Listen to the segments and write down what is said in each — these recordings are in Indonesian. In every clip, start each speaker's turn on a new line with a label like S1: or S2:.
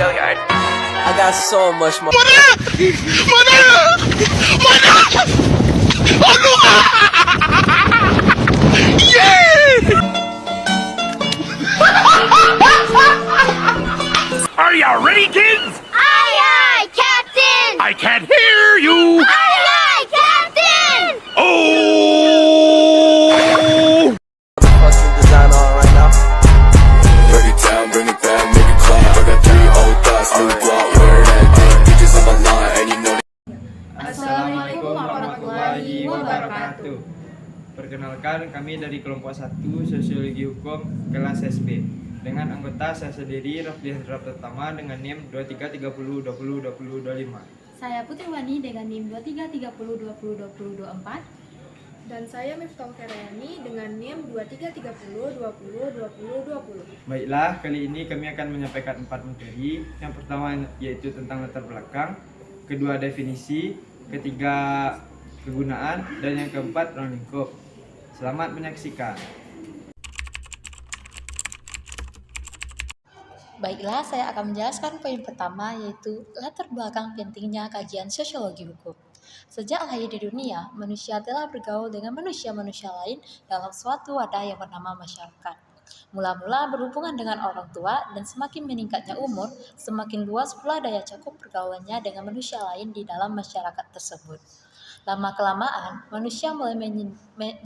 S1: Gilliard. I got so much more.
S2: Are you ready, kids?
S3: Aye, aye, Captain!
S2: I can't hear you.
S3: Aye, aye, Captain!
S2: Oh!
S1: Fucking design on right now.
S4: Break it down, bring it back, make it clap. I got 3 old thoughts, new block, where that thing. Bitches on my line, and you know
S5: Assalamualaikum warahmatullahi wabarakatuh. Perkenalkan, kami dari kelompok 1 Sosiologi Hukum kelas SP dengan anggota saya sendiri Rafli Hadrat Pertama dengan NIM 2330202025.
S6: Saya Putri Wani dengan NIM 2330202024.
S7: Dan saya Miftah Feryani dengan NIM 2330202020.
S5: Baiklah, kali ini kami akan menyampaikan 4 materi. Yang pertama yaitu tentang latar belakang, kedua definisi, ketiga kegunaan, dan yang keempat ruang lingkup. Selamat menyaksikan.
S6: Baiklah, saya akan menjelaskan poin pertama yaitu latar belakang pentingnya kajian sosiologi hukum. Sejak lahir di dunia, manusia telah bergaul dengan manusia-manusia lain dalam suatu wadah yang bernama masyarakat. Mula-mula berhubungan dengan orang tua dan semakin meningkatnya umur, semakin luas pula daya cakup pergaulannya dengan manusia lain di dalam masyarakat tersebut. Lama-kelamaan, manusia mulai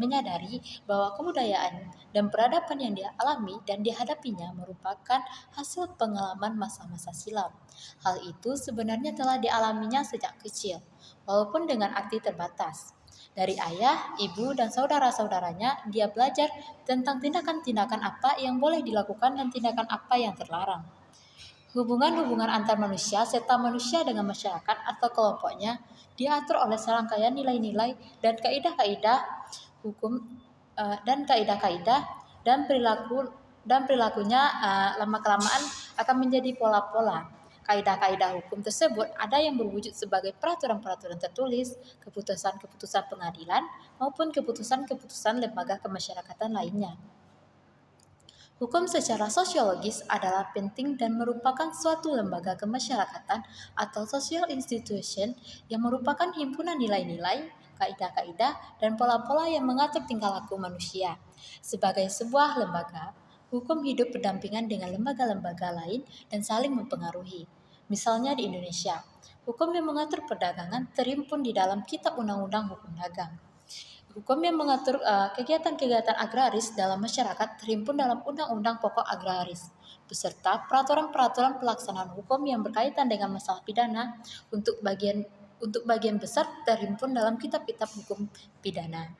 S6: menyadari bahwa kebudayaan dan peradaban yang dia alami dan dihadapinya merupakan hasil pengalaman masa-masa silam. Hal itu sebenarnya telah dialaminya sejak kecil, walaupun dengan arti terbatas. Dari ayah, ibu, dan saudara-saudaranya, dia belajar tentang tindakan-tindakan apa yang boleh dilakukan dan tindakan apa yang terlarang. Hubungan-hubungan antar manusia serta manusia dengan masyarakat atau kelompoknya diatur oleh serangkaian nilai-nilai dan kaidah-kaidah hukum dan perilakunya lama-kelamaan akan menjadi pola-pola. Kaidah-kaidah hukum tersebut ada yang berwujud sebagai peraturan-peraturan tertulis, keputusan-keputusan pengadilan, maupun keputusan-keputusan lembaga kemasyarakatan lainnya. Hukum secara sosiologis adalah penting dan merupakan suatu lembaga kemasyarakatan atau social institution yang merupakan himpunan nilai-nilai, kaidah-kaidah, dan pola-pola yang mengatur tingkah laku manusia. Sebagai sebuah lembaga, hukum hidup berdampingan dengan lembaga-lembaga lain dan saling mempengaruhi. Misalnya di Indonesia, hukum yang mengatur perdagangan terhimpun di dalam Kitab Undang-Undang Hukum Dagang. Hukum yang mengatur kegiatan-kegiatan agraris dalam masyarakat terhimpun dalam Undang-Undang Pokok Agraris, beserta peraturan-peraturan pelaksanaan hukum yang berkaitan dengan masalah pidana untuk bagian besar terhimpun dalam kitab-kitab hukum pidana.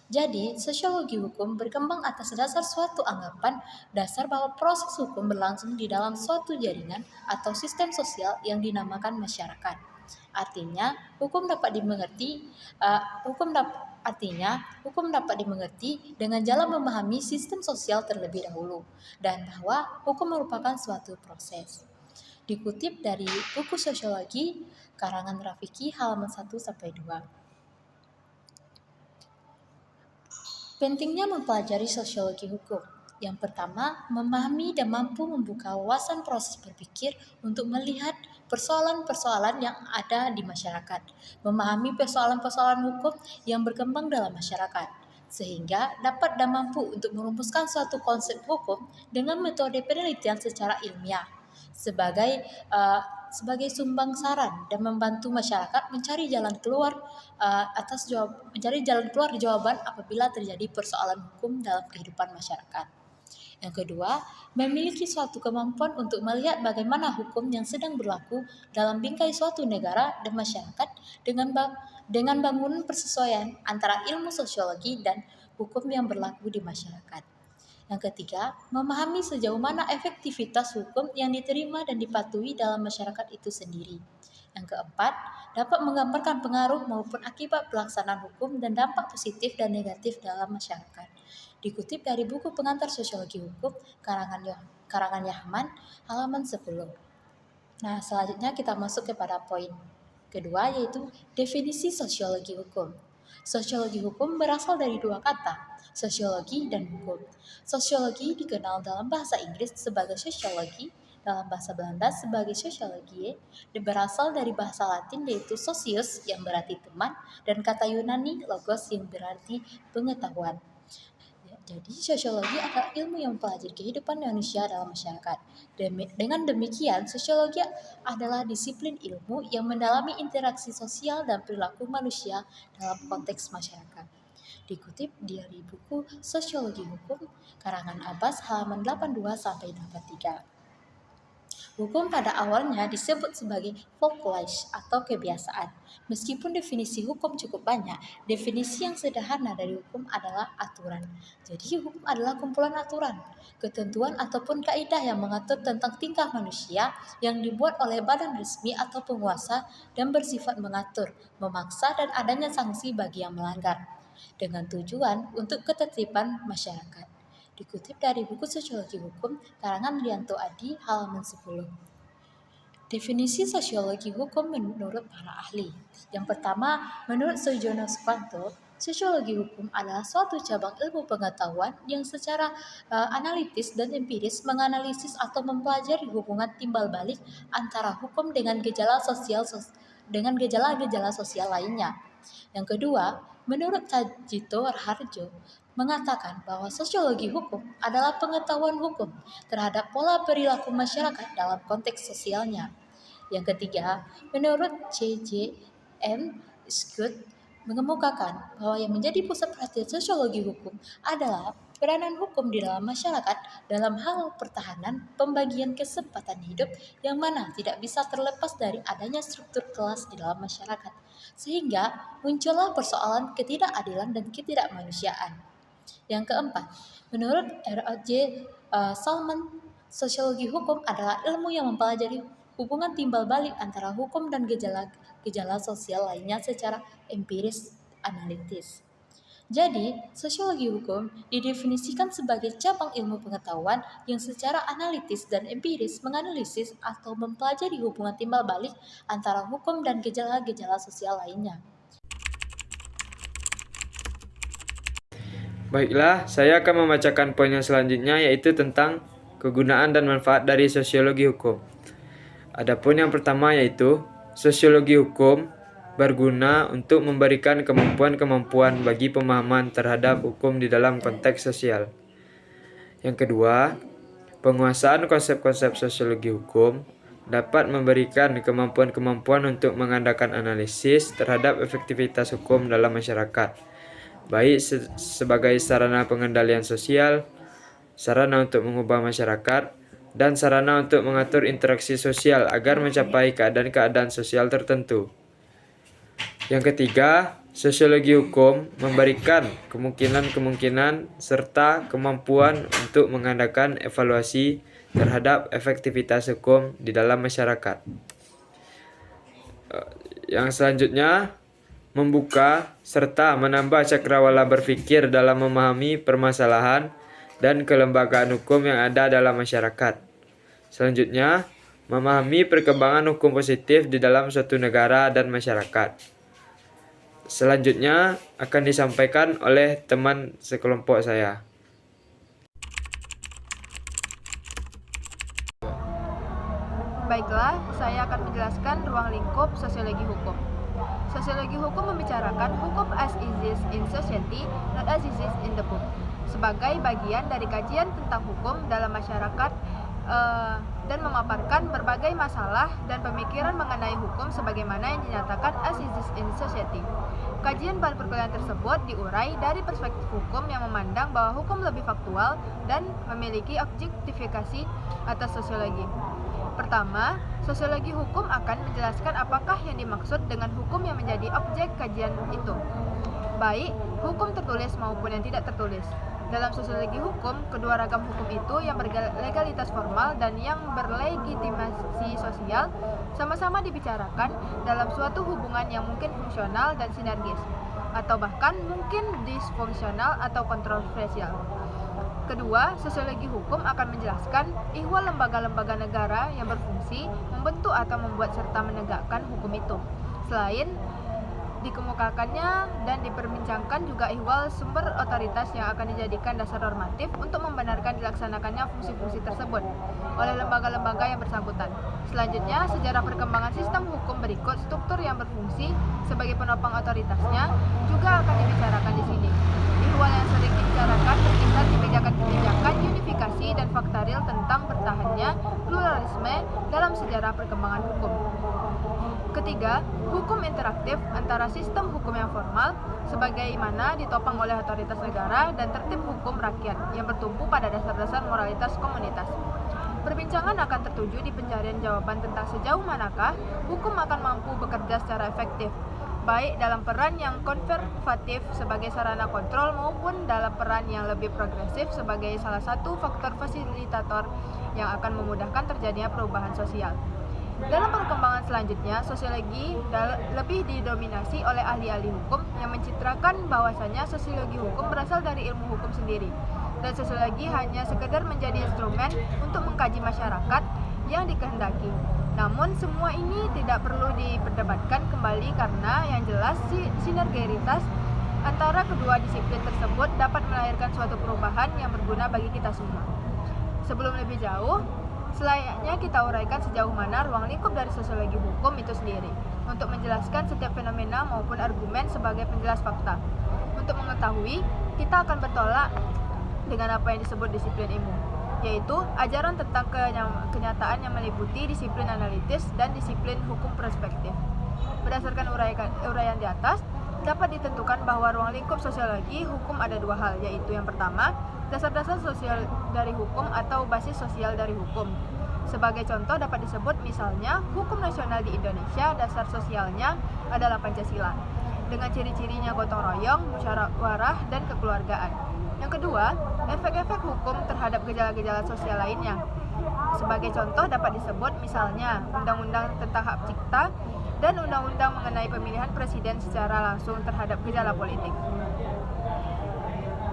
S6: Jadi, sosiologi hukum berkembang atas dasar suatu anggapan dasar bahwa proses hukum berlangsung di dalam suatu jaringan atau sistem sosial yang dinamakan masyarakat. Artinya, hukum dapat dimengerti dengan jalan memahami sistem sosial terlebih dahulu, dan bahwa hukum merupakan suatu proses. Dikutip dari buku Sosiologi karangan Rafiki halaman 1-2. Pentingnya mempelajari sosiologi hukum. Yang pertama, memahami dan mampu membuka wawasan proses berpikir untuk melihat persoalan-persoalan yang ada di masyarakat, memahami persoalan-persoalan hukum yang berkembang dalam masyarakat, sehingga dapat dan mampu untuk merumuskan suatu konsep hukum dengan metode penelitian secara ilmiah, sebagai sumbang saran dan membantu masyarakat mencari jalan keluar jawaban apabila terjadi persoalan hukum dalam kehidupan masyarakat. Yang kedua, memiliki suatu kemampuan untuk melihat bagaimana hukum yang sedang berlaku dalam bingkai suatu negara dan masyarakat dengan bangunan persesuaian antara ilmu sosiologi dan hukum yang berlaku di masyarakat. Yang ketiga, memahami sejauh mana efektivitas hukum yang diterima dan dipatuhi dalam masyarakat itu sendiri. Yang keempat, dapat menggambarkan pengaruh maupun akibat pelaksanaan hukum dan dampak positif dan negatif dalam masyarakat. Dikutip dari buku Pengantar Sosiologi Hukum karangan Yahman halaman 10. Nah, selanjutnya kita masuk kepada poin kedua, yaitu definisi sosiologi hukum. Sosiologi hukum berasal dari dua kata, sosiologi dan hukum. Sosiologi dikenal dalam bahasa Inggris sebagai sociology dalam bahasa Belanda sebagai Sociologie berasal dari bahasa Latin yaitu socius yang berarti teman dan kata Yunani logos yang berarti pengetahuan. Jadi sosiologi adalah ilmu yang mempelajari kehidupan manusia dalam masyarakat. Dengan demikian, sosiologi adalah disiplin ilmu yang mendalami interaksi sosial dan perilaku manusia dalam konteks masyarakat. Dikutip dari buku Sosiologi Hukum, karangan Abbas halaman 82-83. Hukum pada awalnya disebut sebagai Volksrecht atau kebiasaan. Meskipun definisi hukum cukup banyak, definisi yang sederhana dari hukum adalah aturan. Jadi hukum adalah kumpulan aturan, ketentuan ataupun kaidah yang mengatur tentang tingkah manusia yang dibuat oleh badan resmi atau penguasa dan bersifat mengatur, memaksa dan adanya sanksi bagi yang melanggar, dengan tujuan untuk ketertiban masyarakat. Dikutip dari buku Sosiologi Hukum, karangan Lianto Adi, halaman 10. Definisi sosiologi hukum menurut para ahli. Yang pertama, menurut Soejono Sukanto, sosiologi hukum adalah suatu cabang ilmu pengetahuan yang secara analitis dan empiris menganalisis atau mempelajari hubungan timbal balik antara hukum dengan gejala-gejala sosial lainnya. Yang kedua, menurut Tajito Raharjo, mengatakan bahwa sosiologi hukum adalah pengetahuan hukum terhadap pola perilaku masyarakat dalam konteks sosialnya. Yang ketiga, menurut C.J.M. Scott, mengemukakan bahwa yang menjadi pusat perhatian sosiologi hukum adalah peranan hukum di dalam masyarakat dalam hal pertahanan pembagian kesempatan hidup yang mana tidak bisa terlepas dari adanya struktur kelas di dalam masyarakat, sehingga muncullah persoalan ketidakadilan dan ketidakmanusiaan. Yang keempat, menurut R.J. Salman, sosiologi hukum adalah ilmu yang mempelajari hubungan timbal balik antara hukum dan gejala sosial lainnya secara empiris analitis. Jadi, sosiologi hukum didefinisikan sebagai cabang ilmu pengetahuan yang secara analitis dan empiris menganalisis atau mempelajari hubungan timbal balik antara hukum dan gejala-gejala sosial lainnya.
S5: Baiklah, saya akan membacakan poin yang selanjutnya, yaitu tentang kegunaan dan manfaat dari sosiologi hukum. Adapun yang pertama yaitu sosiologi hukum berguna untuk memberikan kemampuan-kemampuan bagi pemahaman terhadap hukum di dalam konteks sosial. Yang kedua, penguasaan konsep-konsep sosiologi hukum dapat memberikan kemampuan-kemampuan untuk mengadakan analisis terhadap efektivitas hukum dalam masyarakat, baik sebagai sarana pengendalian sosial, sarana untuk mengubah masyarakat, dan sarana untuk mengatur interaksi sosial agar mencapai keadaan-keadaan sosial tertentu. Yang ketiga, sosiologi hukum memberikan kemungkinan-kemungkinan serta kemampuan untuk mengadakan evaluasi terhadap efektivitas hukum di dalam masyarakat. Yang selanjutnya, membuka serta menambah cakrawala berpikir dalam memahami permasalahan dan kelembagaan hukum yang ada dalam masyarakat. Selanjutnya, memahami perkembangan hukum positif di dalam suatu negara dan masyarakat. Selanjutnya akan disampaikan oleh teman sekelompok saya.
S7: Baiklah, saya akan menjelaskan ruang lingkup sosiologi hukum. Sosiologi hukum membicarakan hukum as it is in society, not as it is in the book, sebagai bagian dari kajian tentang hukum dalam masyarakat dan memaparkan berbagai masalah dan pemikiran mengenai hukum sebagaimana yang dinyatakan as it is in society. Kajian pada perkuliahan tersebut diurai dari perspektif hukum yang memandang bahwa hukum lebih faktual dan memiliki objektifikasi atas sosiologi. Pertama, sosiologi hukum akan menjelaskan apakah yang dimaksud dengan hukum yang menjadi objek kajian itu, baik hukum tertulis maupun yang tidak tertulis. Dalam sosiologi hukum, kedua ragam hukum itu yang berlegalitas formal dan yang berlegitimasi sosial sama-sama dibicarakan dalam suatu hubungan yang mungkin fungsional dan sinergis, atau bahkan mungkin disfungsional atau kontroversial. Kedua, sosiologi hukum akan menjelaskan ihwal lembaga-lembaga negara yang berfungsi membentuk atau membuat serta menegakkan hukum itu. Selain Dikemukakannya dan diperbincangkan juga ihwal sumber otoritas yang akan dijadikan dasar normatif untuk membenarkan dilaksanakannya fungsi-fungsi tersebut oleh lembaga-lembaga yang bersangkutan. Selanjutnya, sejarah perkembangan sistem hukum berikut struktur yang berfungsi sebagai penopang otoritasnya juga akan dibicarakan di sini. Ihwal yang sering dibicarakan berkisar di kebijakan-kebijakan unifikasi dan fakta real tentang bertahannya pluralisme dalam sejarah perkembangan hukum. Ketiga, hukum interaktif antara sistem hukum yang formal sebagaimana ditopang oleh otoritas negara dan tertib hukum rakyat yang bertumpu pada dasar-dasar moralitas komunitas. Perbincangan akan tertuju di pencarian jawaban tentang sejauh manakah hukum akan mampu bekerja secara efektif, baik dalam peran yang konservatif sebagai sarana kontrol maupun dalam peran yang lebih progresif sebagai salah satu faktor fasilitator yang akan memudahkan terjadinya perubahan sosial. Dalam perkembangan selanjutnya, sosiologi lebih didominasi oleh ahli-ahli hukum yang mencitrakan bahwasanya sosiologi hukum berasal dari ilmu hukum sendiri, dan sosiologi hanya sekedar menjadi instrumen untuk mengkaji masyarakat yang dikehendaki. Namun semua ini tidak perlu diperdebatkan kembali karena yang jelas sinergitas antara kedua disiplin tersebut dapat melahirkan suatu perubahan yang berguna bagi kita semua. Sebelum lebih jauh, selayaknya kita uraikan sejauh mana ruang lingkup dari sosiologi hukum itu sendiri untuk menjelaskan setiap fenomena maupun argumen sebagai penjelas fakta. Untuk mengetahui, kita akan bertolak dengan apa yang disebut disiplin ilmu, yaitu ajaran tentang kenyataan yang meliputi disiplin analitis dan disiplin hukum perspektif. Berdasarkan uraian di atas, dapat ditentukan bahwa ruang lingkup sosiologi hukum ada dua hal, yaitu yang pertama, dasar-dasar sosial dari hukum atau basis sosial dari hukum. Sebagai contoh dapat disebut misalnya hukum nasional di Indonesia dasar sosialnya adalah Pancasila dengan ciri-cirinya gotong royong, musyawarah, dan kekeluargaan. Yang kedua, efek-efek hukum terhadap gejala-gejala sosial lainnya. Sebagai contoh dapat disebut misalnya Undang-Undang tentang Hak Cipta dan Undang-Undang mengenai pemilihan presiden secara langsung terhadap gejala politik.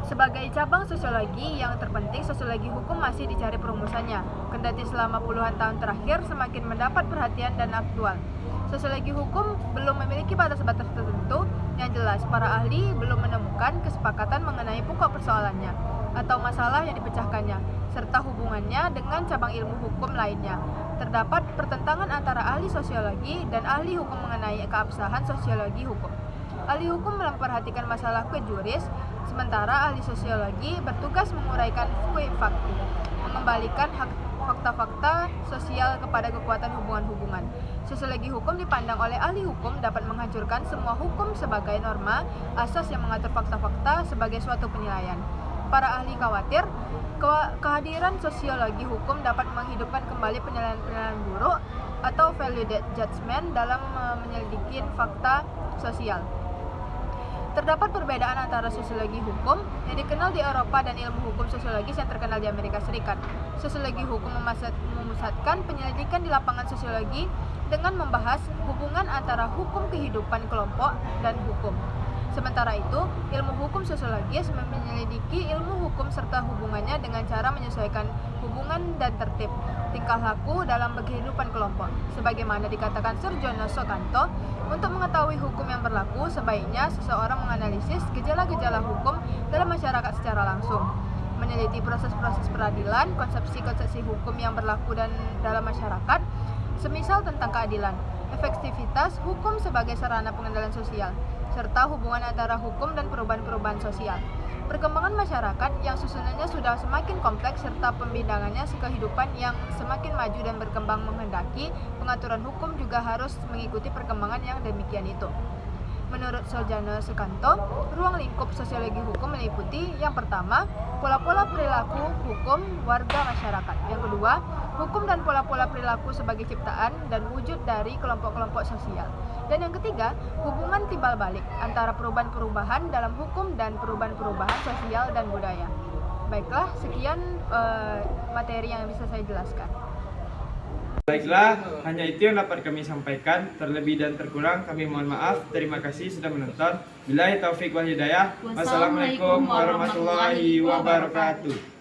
S7: Sebagai cabang sosiologi yang terpenting, sosiologi hukum masih dicari perumusannya. Kendati selama puluhan tahun terakhir semakin mendapat perhatian dan aktual. Sosiologi hukum belum memiliki batas-batas tertentu yang jelas. Para ahli belum menemukan kesepakatan mengenai pokok persoalannya atau masalah yang dipecahkannya, serta hubungannya dengan cabang ilmu hukum lainnya. Terdapat pertentangan antara ahli sosiologi dan ahli hukum mengenai keabsahan sosiologi hukum. Ahli hukum memperhatikan masalah kejuris, sementara ahli sosiologi bertugas menguraikan fakta, mengembalikan fakta-fakta sosial kepada kekuatan hubungan-hubungan. Sosiologi hukum dipandang oleh ahli hukum dapat menghancurkan semua hukum sebagai norma asas yang mengatur fakta-fakta sebagai suatu penilaian. Para ahli khawatir kehadiran sosiologi hukum dapat menghidupkan kembali penilaian-penilaian buruk atau value judgment dalam menyelidiki fakta sosial. Terdapat perbedaan antara sosiologi hukum yang dikenal di Eropa dan ilmu hukum sosiologis yang terkenal di Amerika Serikat. Sosiologi hukum memusatkan penyelidikan di lapangan sosiologi dengan membahas hubungan antara hukum kehidupan kelompok dan hukum. Sementara itu, ilmu hukum sosiologis menyelidiki ilmu hukum serta hubungannya dengan cara menyesuaikan hubungan dan tertib tingkah laku dalam kehidupan kelompok. Sebagaimana dikatakan Sir John Sokanto, untuk mengetahui hukum yang berlaku, sebaiknya seseorang menganalisis gejala-gejala hukum dalam masyarakat secara langsung, meneliti proses-proses peradilan, konsepsi-konsepsi hukum yang berlaku dan dalam masyarakat, semisal tentang keadilan, efektivitas hukum sebagai sarana pengendalian sosial, serta hubungan antara hukum dan perubahan-perubahan sosial. Perkembangan masyarakat yang susunannya sudah semakin kompleks serta pembidangannya kehidupan yang semakin maju dan berkembang menghendaki pengaturan hukum juga harus mengikuti perkembangan yang demikian itu. Menurut Sojano Sukanto, ruang lingkup sosiologi hukum meliputi yang pertama, pola-pola perilaku hukum warga masyarakat. Yang kedua, hukum dan pola-pola perilaku sebagai ciptaan dan wujud dari kelompok-kelompok sosial. Dan yang ketiga, hubungan timbal balik antara perubahan-perubahan dalam hukum dan perubahan-perubahan sosial dan budaya. Baiklah, sekian materi yang bisa saya jelaskan.
S5: Baiklah, hanya itu yang dapat kami sampaikan. Terlebih dan terkurang kami mohon maaf. Terima kasih sudah menonton. Billahi taufik wal hidayah. Wassalamualaikum warahmatullahi wabarakatuh.